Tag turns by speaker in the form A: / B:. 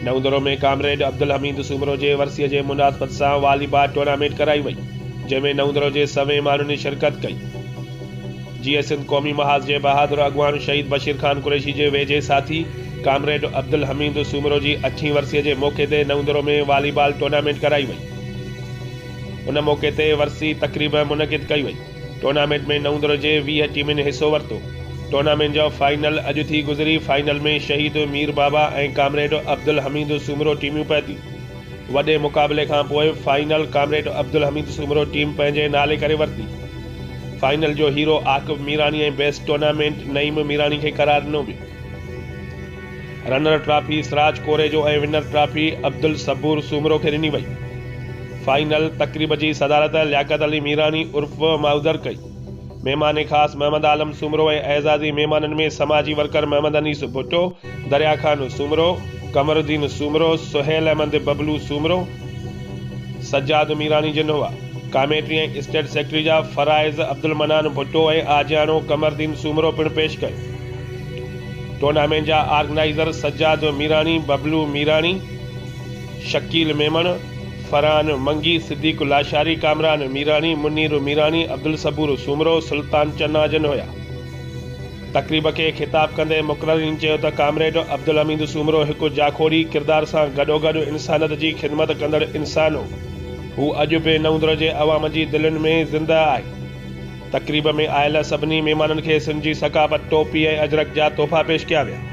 A: नवंदरो में कामरेड अब्दुल हमीद सूमरो जे वर्सीअ जे मुनासिबत सां वॉलीबॉल टूर्नामेंट कराई वई, जंहिंमें नवंदरो जे सवें माण्हुनि शिरकत कई। जीअं सिंध क़ौमी महाज़ जे बहादुर अॻवान शहीद बशीर खान कुरैशी जे वेझे साथी कामरेड अब्दुल हमीद सूमरो जी 8वीं वर्सीअ जे मौक़े ते नवंदरो में वॉलीबॉल टूर्नामेंट कराई वई। उन मौक़े ते वर्सी तक़रीब मुनक़िद कई वई। टूर्नामेंट में नवंदरो जे 20 टीमुनि हिसो वरितो। टूर्नामेंट जो फाइनल अॼु थी गुज़री। फाइनल में शहीद मीर बाबा ऐं कामरेड अब्दुल हमीद सूमरो टीमियूं पहुतियूं। वॾे मुक़ाबले खां पोइ final comrade Abdul Hamid Soomro team पंहिंजे नाले करे वरिती। फाइनल जो हीरो आकिब मीरानी ऐं बेस्ट टूर्नामेंट नईम मीरानी खे करार ॾिनो वियो। रनर ट्रॉफी सिराज कोरेजो ऐं विनर ट्रॉफी अब्दुल सबूर सूमरो खे ॾिनी वई। फाइनल तक़रीब जी सदारत लियाकत अली मीरानी उर्फ माउदर कई। मेहमान ख़ास मोहम्मद आलम सूमरो ऐं एज़ाज़ी मेहमाननि में समाजी वर्कर मोहम्मद अनीस भुट्टो, दरिया खान सूमरो, कमरुद्दीन सूमरो, सुहेल अहमद बबलू सूमरो, सज्जाद मीरानी जिन हुआ। कामेटी ऐं स्टेट सेक्रेटरी जा फराइज़ अब्दुल मनान भुट्टो ऐं आजियानो कमरुद्दीन सूमरो पिणु पेश कयो। टूर्नामेंट जा ऑर्गेनाइज़र सज्जाद मीरानी, बबलू मीरानी, शकील मेमन, फरहान मंगी, सिद्दीक लाशारी, कामरान मीरानी, मुनीर मीरानी, अब्दुल सबूर सूमरो, सुल्तान चन्ना जन हुया। तक़रीब खे ख़िताब कंदे मुक़ररीन चयो त कामरेड अब्दुल हमीद सूमरो हिकु जाखोड़ी किरदार सां गॾोगॾु इंसानियत जी ख़िदमत कंदड़ इंसान हो। हू अॼु बि नवंदरो जे अवाम जी दिलनि में ज़िंदा आहे। तक़रीब में आयल सभिनी महिमाननि खे सिंध जी सक़ाफ़त टोपी ऐं अजरक जा तोहफ़ा पेश कया विया।